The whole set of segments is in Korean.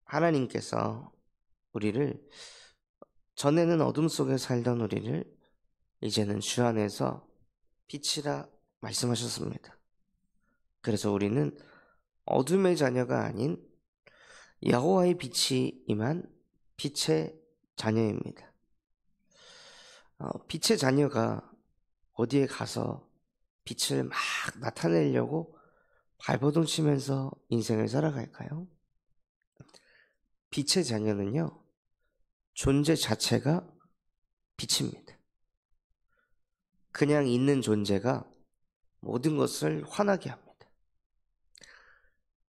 하나님께서 우리를, 전에는 어둠 속에 살던 우리를 이제는 주 안에서 빛이라 말씀하셨습니다. 그래서 우리는 어둠의 자녀가 아닌 여호와의 빛이 임한 빛의 자녀입니다. 빛의 자녀가 어디에 가서 빛을 막 나타내려고 발버둥 치면서 인생을 살아갈까요? 빛의 자녀는요, 존재 자체가 빛입니다. 그냥 있는 존재가 모든 것을 환하게 합니다.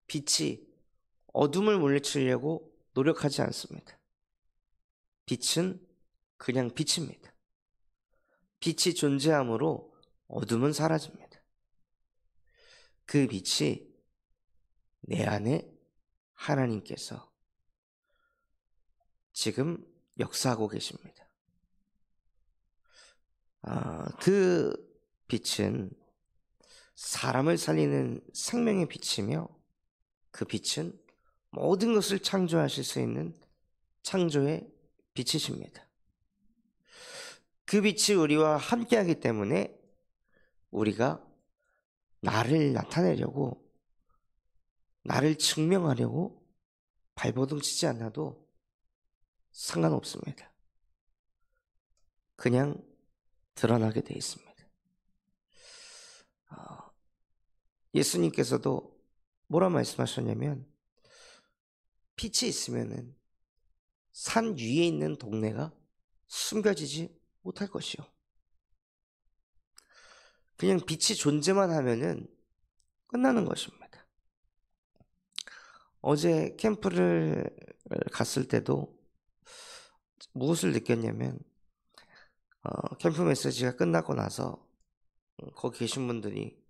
빛이 어둠을 물리치려고 노력하지 않습니다. 빛은 그냥 빛입니다. 빛이 존재함으로 어둠은 사라집니다. 그 빛이 내 안에 하나님께서 지금 역사하고 계십니다. 그 빛은 사람을 살리는 생명의 빛이며, 그 빛은 모든 것을 창조하실 수 있는 창조의 빛이십니다. 그 빛이 우리와 함께하기 때문에 우리가 나를 나타내려고, 나를 증명하려고 발버둥 치지 않아도 상관없습니다. 그냥 드러나게 되어 있습니다. 예수님께서도 뭐라 말씀하셨냐면, 빛이 있으면은 산 위에 있는 동네가 숨겨지지 못할 것이요. 그냥 빛이 존재만 하면은 끝나는 것입니다. 어제 캠프를 갔을 때도 무엇을 느꼈냐면, 캠프 메시지가 끝나고 나서 거기 계신 분들이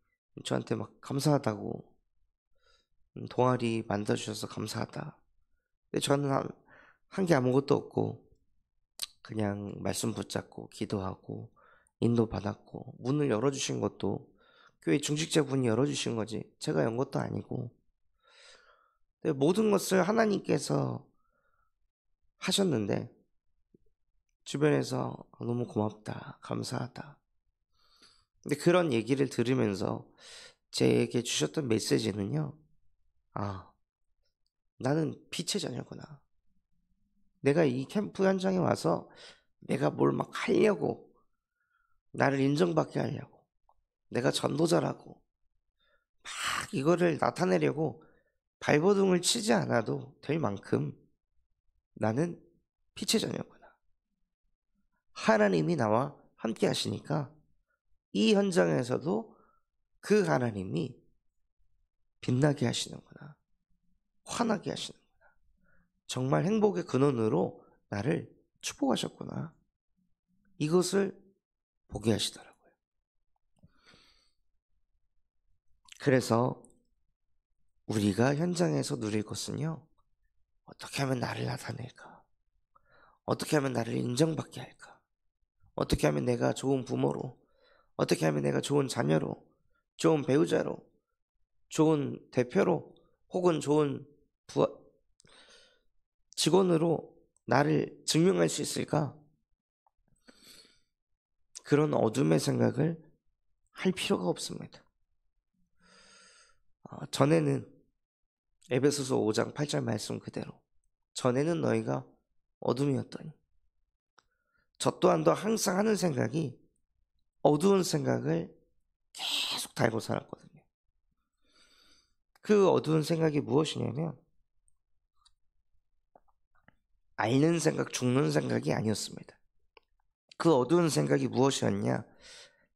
저한테 막 감사하다고, 동아리 만들어주셔서 감사하다. 근데 저는 한 게 아무것도 없고 그냥 말씀 붙잡고 기도하고 인도 받았고, 문을 열어주신 것도 교회 중직자분이 열어주신 거지 제가 연 것도 아니고, 모든 것을 하나님께서 하셨는데 주변에서 너무 고맙다, 감사하다. 근데 그런 얘기를 들으면서 제게 주셨던 메시지는요, 나는 빛의 자녀구나. 내가 이 캠프 현장에 와서 내가 뭘 막 하려고, 나를 인정받게 하려고, 내가 전도자라고 막 이거를 나타내려고 발버둥을 치지 않아도 될 만큼 나는 빛의 자녀구나. 하나님이 나와 함께 하시니까 이 현장에서도 그 하나님이 빛나게 하시는구나, 환하게 하시는구나, 정말 행복의 근원으로 나를 축복하셨구나, 이것을 보게 하시더라고요. 그래서 우리가 현장에서 누릴 것은요, 어떻게 하면 나를 나타낼까? 어떻게 하면 나를 인정받게 할까? 어떻게 하면 내가 좋은 부모로, 어떻게 하면 내가 좋은 자녀로, 좋은 배우자로, 좋은 대표로, 혹은 좋은 직원으로 나를 증명할 수 있을까? 그런 어둠의 생각을 할 필요가 없습니다. 전에는 에베소서 5장 8절 말씀 그대로, 전에는 너희가 어둠이었더니, 저 또한도 항상 하는 생각이 어두운 생각을 계속 달고 살았거든요. 그 어두운 생각이 무엇이냐면, 앓는 생각, 죽는 생각이 아니었습니다. 그 어두운 생각이 무엇이었냐?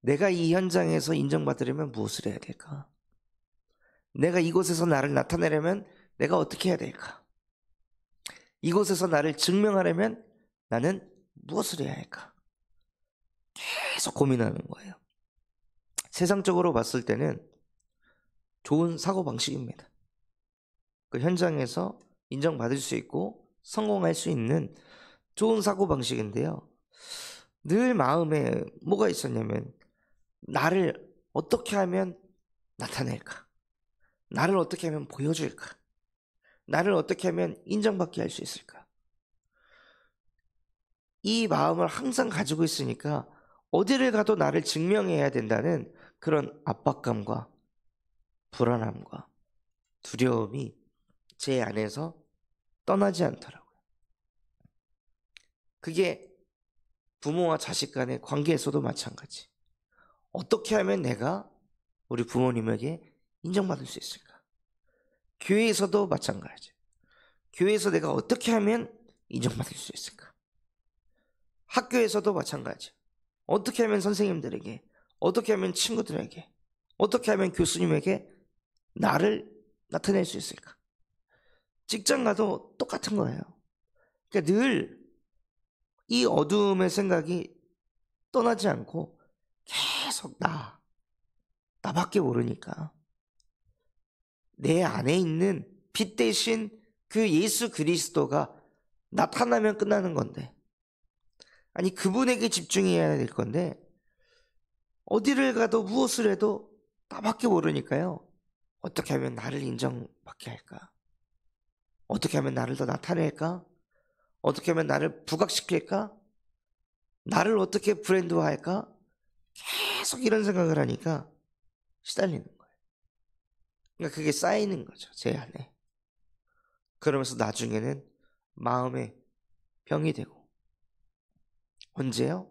내가 이 현장에서 인정받으려면 무엇을 해야 될까? 내가 이곳에서 나를 나타내려면 내가 어떻게 해야 될까? 이곳에서 나를 증명하려면 나는 무엇을 해야 할까? 계속 고민하는 거예요. 세상적으로 봤을 때는 좋은 사고방식입니다. 그 현장에서 인정받을 수 있고 성공할 수 있는 좋은 사고방식인데요, 늘 마음에 뭐가 있었냐면, 나를 어떻게 하면 나타낼까? 나를 어떻게 하면 보여줄까? 나를 어떻게 하면 인정받게 할 수 있을까? 이 마음을 항상 가지고 있으니까 어디를 가도 나를 증명해야 된다는 그런 압박감과 불안함과 두려움이 제 안에서 떠나지 않더라고요. 그게 부모와 자식 간의 관계에서도 마찬가지. 어떻게 하면 내가 우리 부모님에게 인정받을 수 있을까? 교회에서도 마찬가지. 교회에서 내가 어떻게 하면 인정받을 수 있을까? 학교에서도 마찬가지. 어떻게 하면 선생님들에게, 어떻게 하면 친구들에게, 어떻게 하면 교수님에게 나를 나타낼 수 있을까? 직장 가도 똑같은 거예요. 그러니까 늘 이 어두움의 생각이 떠나지 않고 계속 나밖에 모르니까 내 안에 있는 빛 대신 그 예수 그리스도가 나타나면 끝나는 건데, 아니 그분에게 집중해야 될 건데 어디를 가도 무엇을 해도 나밖에 모르니까요. 어떻게 하면 나를 인정받게 할까? 어떻게 하면 나를 더 나타낼까? 어떻게 하면 나를 부각시킬까? 나를 어떻게 브랜드화할까? 계속 이런 생각을 하니까 시달리는 거예요. 그러니까 그게 쌓이는 거죠, 제 안에. 그러면서 나중에는 마음에 병이 되고. 언제요?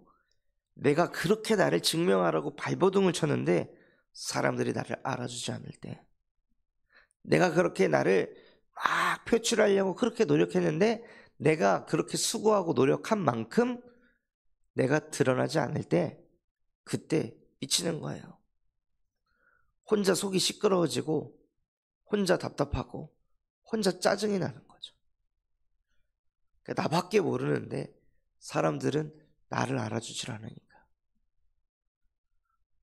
내가 그렇게 나를 증명하라고 발버둥을 쳤는데 사람들이 나를 알아주지 않을 때, 내가 그렇게 나를 막 표출하려고 그렇게 노력했는데 내가 그렇게 수고하고 노력한 만큼 내가 드러나지 않을 때, 그때 미치는 거예요. 혼자 속이 시끄러워지고 혼자 답답하고 혼자 짜증이 나는 거죠. 그러니까 나밖에 모르는데 사람들은 나를 알아주질 않으니까.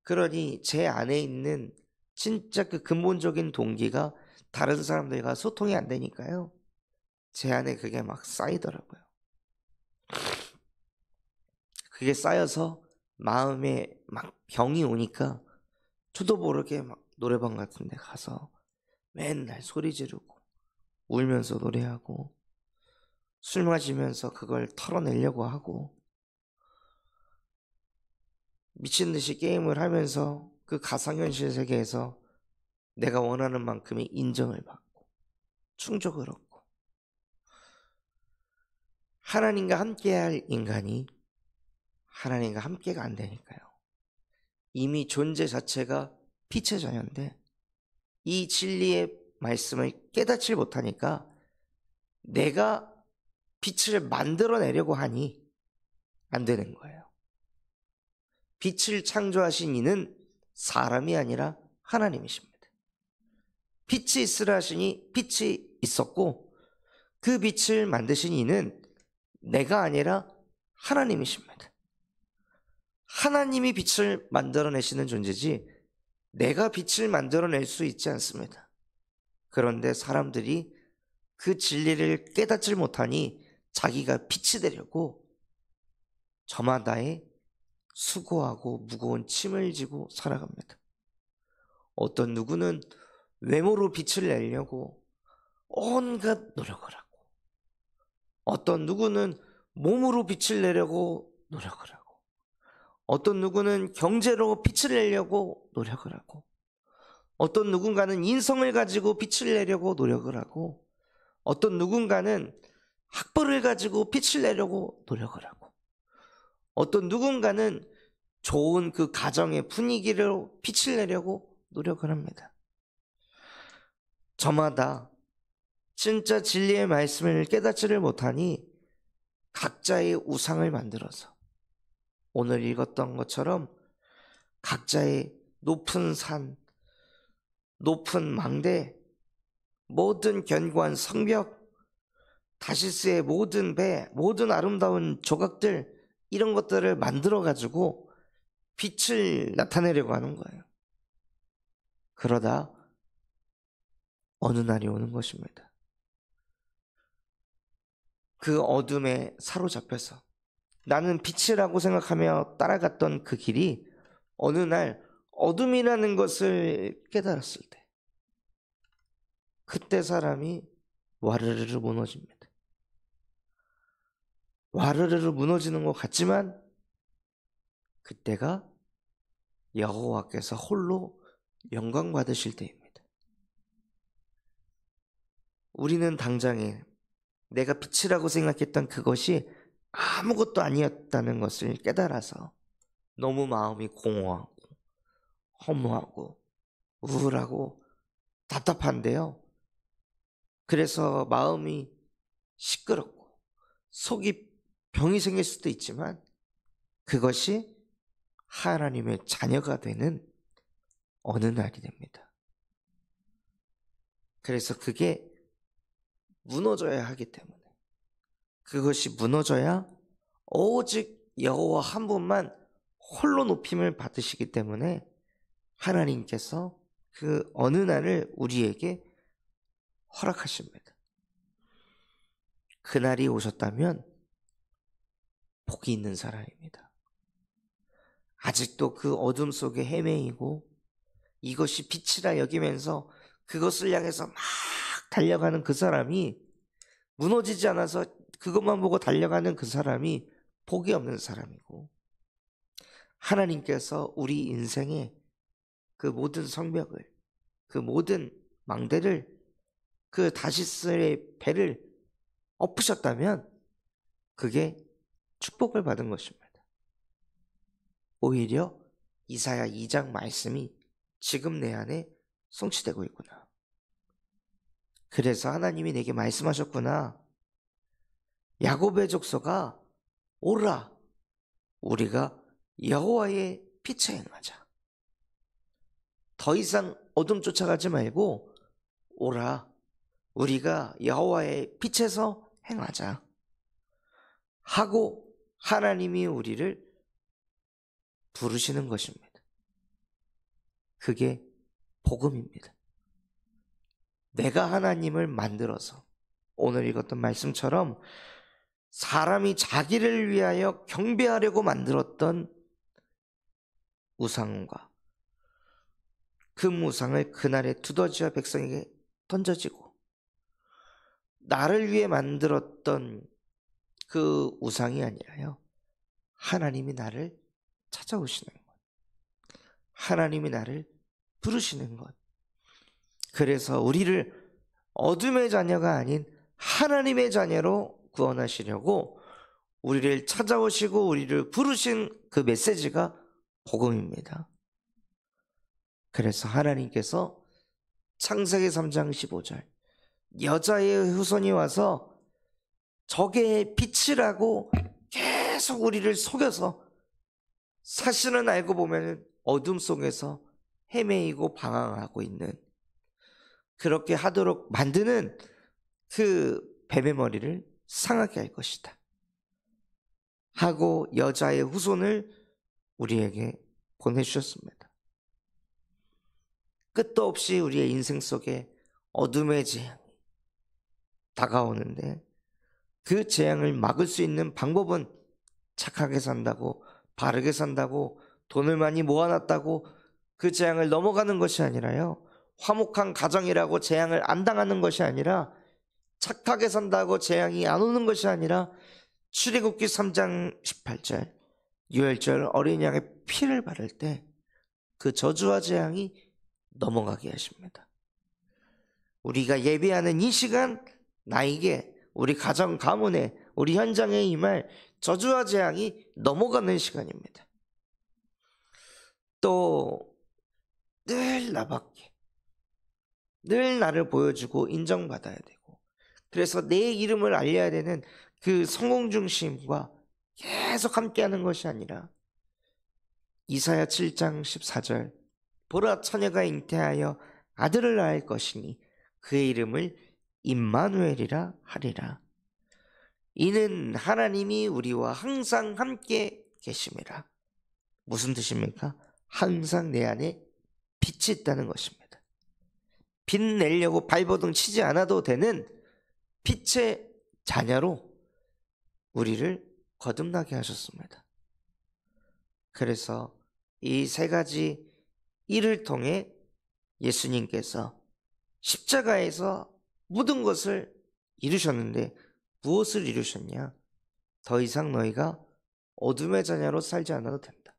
그러니 제 안에 있는 진짜 그 근본적인 동기가 다른 사람들과 소통이 안 되니까요. 제 안에 그게 막 쌓이더라고요. 그게 쌓여서 마음에 막 병이 오니까 저도 모르게 막 노래방 같은 데 가서 맨날 소리 지르고 울면서 노래하고 술 마시면서 그걸 털어내려고 하고 미친 듯이 게임을 하면서 그 가상현실 세계에서 내가 원하는 만큼의 인정을 받고 충족을 얻고, 하나님과 함께할 인간이 하나님과 함께가 안 되니까요. 이미 존재 자체가 빛의 자녀인데 이 진리의 말씀을 깨닫지 못하니까 내가 빛을 만들어내려고 하니 안 되는 거예요. 빛을 창조하신 이는 사람이 아니라 하나님이십니다. 빛이 있으라 하시니 빛이 있었고 그 빛을 만드신 이는 내가 아니라 하나님이십니다. 하나님이 빛을 만들어내시는 존재지 내가 빛을 만들어낼 수 있지 않습니다. 그런데 사람들이 그 진리를 깨닫지 못하니 자기가 빛이 되려고 저마다의 수고하고 무거운 짐을 지고 살아갑니다. 어떤 누구는 외모로 빛을 내려고 온갖 노력을 하고, 어떤 누구는 몸으로 빛을 내려고 노력을 하고, 어떤 누구는 경제로 빛을 내려고 노력을 하고, 어떤 누군가는 인성을 가지고 빛을 내려고 노력을 하고, 어떤 누군가는 학벌을 가지고 빛을 내려고 노력을 하고, 어떤 누군가는 좋은 그 가정의 분위기로 빛을 내려고 노력을 합니다. 저마다 진짜 진리의 말씀을 깨닫지를 못하니 각자의 우상을 만들어서 오늘 읽었던 것처럼 각자의 높은 산, 높은 망대, 모든 견고한 성벽, 다시스의 모든 배, 모든 아름다운 조각들, 이런 것들을 만들어가지고 빛을 나타내려고 하는 거예요. 그러다 어느 날이 오는 것입니다. 그 어둠에 사로잡혀서 나는 빛이라고 생각하며 따라갔던 그 길이 어느 날 어둠이라는 것을 깨달았을 때, 그때 사람이 와르르르 무너집니다. 와르르르 무너지는 것 같지만 그때가 여호와께서 홀로 영광 받으실 때입니다. 우리는 당장에 내가 빛이라고 생각했던 그것이 아무것도 아니었다는 것을 깨달아서 너무 마음이 공허하고 허무하고 우울하고 답답한데요. 그래서 마음이 시끄럽고 속이 병이 생길 수도 있지만 그것이 하나님의 자녀가 되는 어느 날이 됩니다. 그래서 그게 무너져야 하기 때문에, 그것이 무너져야 오직 여호와 한 분만 홀로 높임을 받으시기 때문에 하나님께서 그 어느 날을 우리에게 허락하십니다. 그날이 오셨다면 복이 있는 사람입니다. 아직도 그 어둠 속에 헤매이고 이것이 빛이라 여기면서 그것을 향해서 막 달려가는 그 사람이, 무너지지 않아서 그것만 보고 달려가는 그 사람이 복이 없는 사람이고, 하나님께서 우리 인생에 그 모든 성벽을, 그 모든 망대를, 그 다시스의 배를 엎으셨다면 그게 축복을 받은 것입니다. 오히려 이사야 2장 말씀이 지금 내 안에 성취되고 있구나. 그래서 하나님이 내게 말씀하셨구나. 야곱의 족속아, 오라, 우리가 여호와의 빛에 행하자. 더 이상 어둠 쫓아가지 말고 오라, 우리가 여호와의 빛에서 행하자 하고 하나님이 우리를 부르시는 것입니다. 그게 복음입니다. 내가 하나님을 만들어서 오늘 읽었던 말씀처럼 사람이 자기를 위하여 경배하려고 만들었던 우상과 그 우상을 그날에 두더지와 백성에게 던져지고, 나를 위해 만들었던 그 우상이 아니라요, 하나님이 나를 찾아오시는 것, 하나님이 나를 부르시는 것. 그래서 우리를 어둠의 자녀가 아닌 하나님의 자녀로 구원하시려고 우리를 찾아오시고 우리를 부르신 그 메시지가 복음입니다. 그래서 하나님께서 창세기 3장 15절 여자의 후손이 와서 적의 빛이라고 계속 우리를 속여서 사실은 알고 보면 어둠 속에서 헤매이고 방황하고 있는, 그렇게 하도록 만드는 그 뱀의 머리를 상하게 할 것이다 하고 여자의 후손을 우리에게 보내주셨습니다. 끝도 없이 우리의 인생 속에 어둠의 재앙이 다가오는데 그 재앙을 막을 수 있는 방법은 착하게 산다고, 바르게 산다고, 돈을 많이 모아놨다고 그 재앙을 넘어가는 것이 아니라요, 화목한 가정이라고 재앙을 안 당하는 것이 아니라, 착하게 산다고 재앙이 안 오는 것이 아니라, 출애굽기 3장 18절 유월절 어린 양의 피를 바를 때 그 저주와 재앙이 넘어가게 하십니다. 우리가 예배하는 이 시간, 나에게, 우리 가정 가문에, 우리 현장에 임할 저주와 재앙이 넘어가는 시간입니다. 또 늘 나밖에, 늘 나를 보여주고 인정받아야 되고, 그래서 내 이름을 알려야 되는 그 성공 중심과 계속 함께하는 것이 아니라, 이사야 7장 14절 보라, 처녀가 잉태하여 아들을 낳을 것이니 그의 이름을 임마누엘이라 하리라. 이는 하나님이 우리와 항상 함께 계심이라. 무슨 뜻입니까? 항상 내 안에 빛이 있다는 것입니다. 빛 내려고 발버둥 치지 않아도 되는 빛의 자녀로 우리를 거듭나게 하셨습니다. 그래서 이 세 가지 일을 통해 예수님께서 십자가에서 모든 것을 이루셨는데 무엇을 이루셨냐? 더 이상 너희가 어둠의 자녀로 살지 않아도 된다.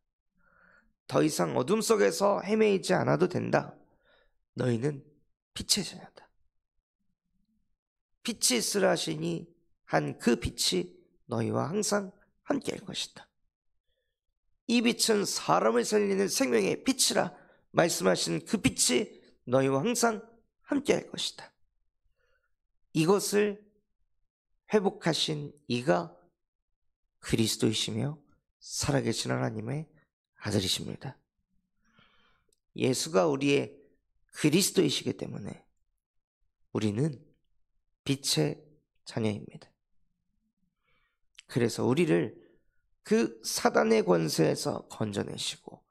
더 이상 어둠 속에서 헤매이지 않아도 된다. 너희는 빛의 자녀다. 빛이 있으라 하시니 한 그 빛이 너희와 항상 함께 할 것이다. 이 빛은 사람을 살리는 생명의 빛이라 말씀하신 그 빛이 너희와 항상 함께 할 것이다. 이것을 회복하신 이가 그리스도이시며 살아계신 하나님의 아들이십니다. 예수가 우리의 그리스도이시기 때문에 우리는 빛의 자녀입니다. 그래서 우리를 그 사단의 권세에서 건져내시고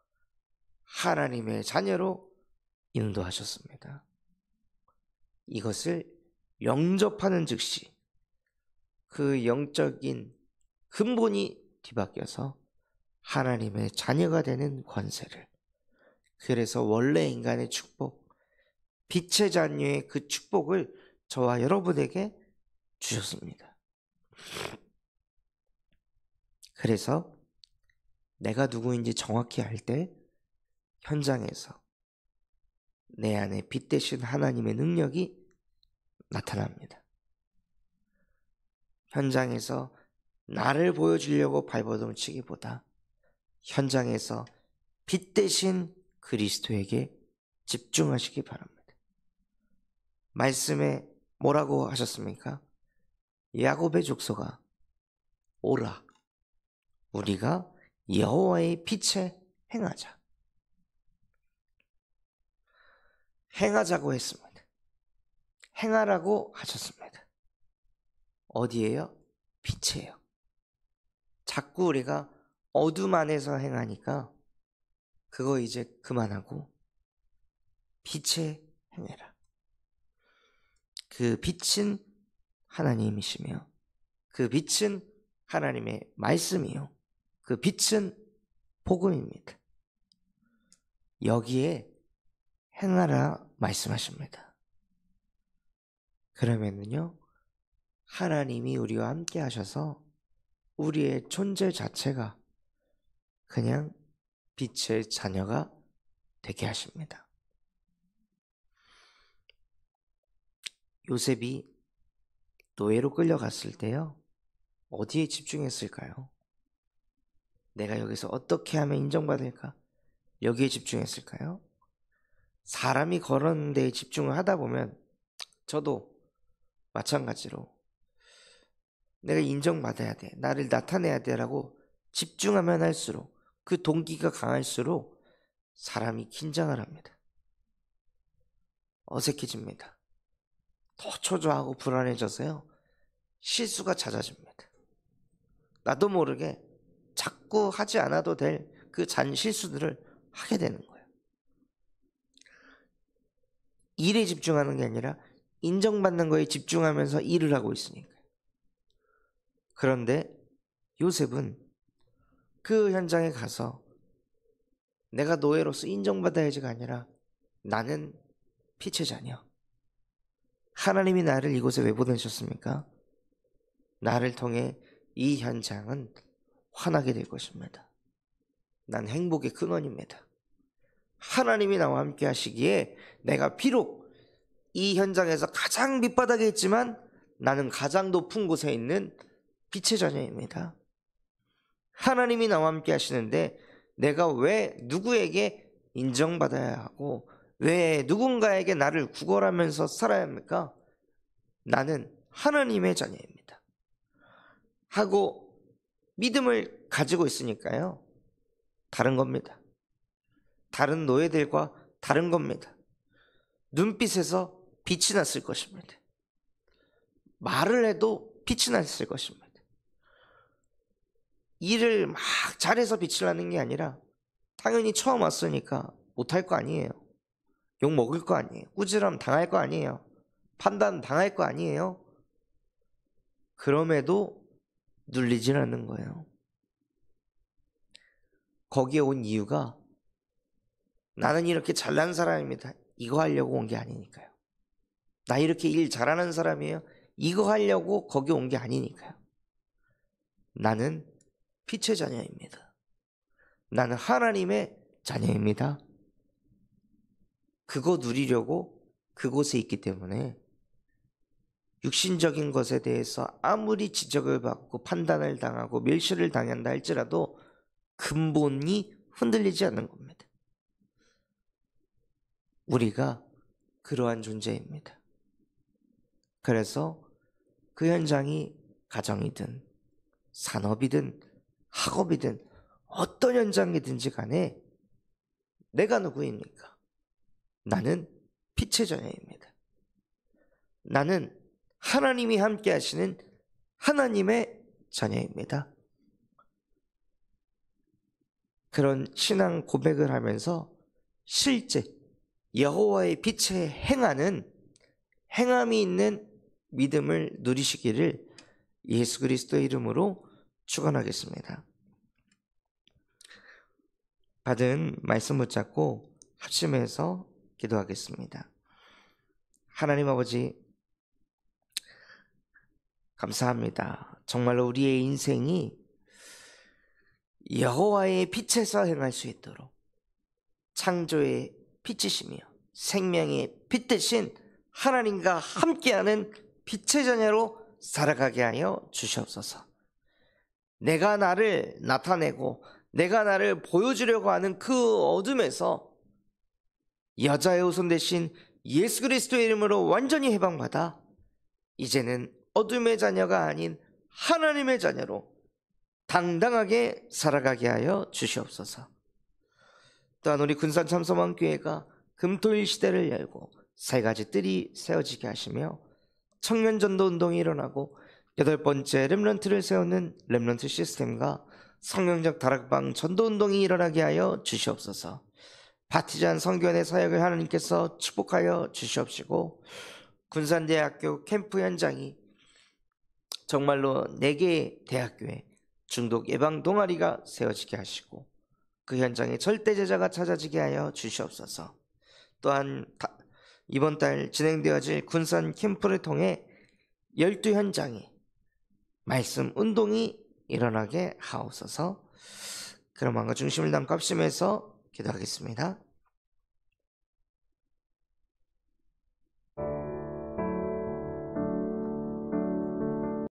하나님의 자녀로 인도하셨습니다. 이것을 영접하는 즉시 그 영적인 근본이 뒤바뀌어서 하나님의 자녀가 되는 권세를, 그래서 원래 인간의 축복, 빛의 자녀의 그 축복을 저와 여러분에게 주셨습니다. 그래서 내가 누구인지 정확히 알 때 현장에서 내 안에 빛 대신 하나님의 능력이 나타납니다. 현장에서 나를 보여주려고 발버둥 치기보다 현장에서 빛 대신 그리스도에게 집중하시기 바랍니다. 말씀에 뭐라고 하셨습니까? 야곱의 족속아, 오라, 우리가 여호와의 빛에 행하자. 행하자고 했습니다. 행하라고 하셨습니다. 어디에요? 빛이에요. 자꾸 우리가 어둠 안에서 행하니까 그거 이제 그만하고 빛에 행해라. 그 빛은 하나님이시며 그 빛은 하나님의 말씀이요, 그 빛은 복음입니다. 여기에 행하라 말씀하십니다. 그러면은요, 하나님이 우리와 함께 하셔서 우리의 존재 자체가 그냥 빛의 자녀가 되게 하십니다. 요셉이 노예로 끌려갔을 때요, 어디에 집중했을까요? 내가 여기서 어떻게 하면 인정받을까? 여기에 집중했을까요? 사람이 그런 데에 집중을 하다 보면 저도 마찬가지로 내가 인정받아야 돼, 나를 나타내야 돼라고 집중하면 할수록, 그 동기가 강할수록 사람이 긴장을 합니다. 어색해집니다. 더 초조하고 불안해져서요, 실수가 잦아집니다. 나도 모르게 자꾸 하지 않아도 될 그 잔 실수들을 하게 되는 거예요. 일에 집중하는 게 아니라 인정받는 거에 집중하면서 일을 하고 있으니까요. 그런데 요셉은 그 현장에 가서 내가 노예로서 인정받아야지가 아니라 나는 빛의 자녀, 하나님이 나를 이곳에 왜 보내셨습니까? 나를 통해 이 현장은 환하게 될 것입니다. 난 행복의 근원입니다. 하나님이 나와 함께 하시기에 내가 비록 이 현장에서 가장 밑바닥에 있지만 나는 가장 높은 곳에 있는 빛의 자녀입니다. 하나님이 나와 함께 하시는데 내가 왜 누구에게 인정받아야 하고 왜 누군가에게 나를 구걸하면서 살아야 합니까? 나는 하나님의 자녀입니다 하고 믿음을 가지고 있으니까요, 다른 겁니다. 다른 노예들과 다른 겁니다. 눈빛에서 빛이 났을 것입니다. 말을 해도 빛이 났을 것입니다. 일을 막 잘해서 빛이 나는 게 아니라 당연히 처음 왔으니까 못할 거 아니에요. 욕 먹을 거 아니에요. 꾸지람 당할 거 아니에요. 판단 당할 거 아니에요. 그럼에도 눌리질 않는 거예요. 거기에 온 이유가 나는 이렇게 잘난 사람입니다, 이거 하려고 온 게 아니니까요. 나 이렇게 일 잘하는 사람이에요, 이거 하려고 거기 온 게 아니니까요. 나는 빛의 자녀입니다. 나는 하나님의 자녀입니다. 그거 누리려고 그곳에 있기 때문에 육신적인 것에 대해서 아무리 지적을 받고 판단을 당하고 멸시를 당한다 할지라도 근본이 흔들리지 않는 겁니다. 우리가 그러한 존재입니다. 그래서 그 현장이 가정이든 산업이든 학업이든 어떤 현장이든지 간에 내가 누구입니까? 나는 빛의 자녀입니다. 나는 하나님이 함께 하시는 하나님의 자녀입니다. 그런 신앙 고백을 하면서 실제 여호와의 빛에 행하는 행함이 있는 믿음을 누리시기를 예수 그리스도의 이름으로 축원하겠습니다. 받은 말씀 붙잡고 합심해서 기도하겠습니다. 하나님 아버지, 감사합니다. 정말로 우리의 인생이 여호와의 빛에서 행할 수 있도록 창조의 빛이시며 생명의 빛 대신 하나님과 함께하는 빛의 자녀로 살아가게 하여 주시옵소서. 내가 나를 나타내고 내가 나를 보여주려고 하는 그 어둠에서 여자의 후손 대신 예수 그리스도의 이름으로 완전히 해방받아 이제는 어둠의 자녀가 아닌 하나님의 자녀로 당당하게 살아가게 하여 주시옵소서. 또한 우리 군산 참소망교회가 금토일 시대를 열고 세 가지 뜰이 세워지게 하시며 청년 전도 운동이 일어나고 8번째 렘넌트를 세우는 렘넌트 시스템과 성령적 다락방 전도 운동이 일어나게 하여 주시옵소서. 바티잔 성교원의 사역을 하나님께서 축복하여 주시옵시고 군산대학교 캠프 현장이 정말로 4개의 대학교에 중독 예방 동아리가 세워지게 하시고 그 현장에 절대 제자가 찾아지게 하여 주시옵소서. 또한 이번 달 진행되어질 군산 캠프를 통해 12현장에 말씀 운동이 일어나게 하옵소서. 그런 마음과 중심을 담고 합심해서 기도하겠습니다.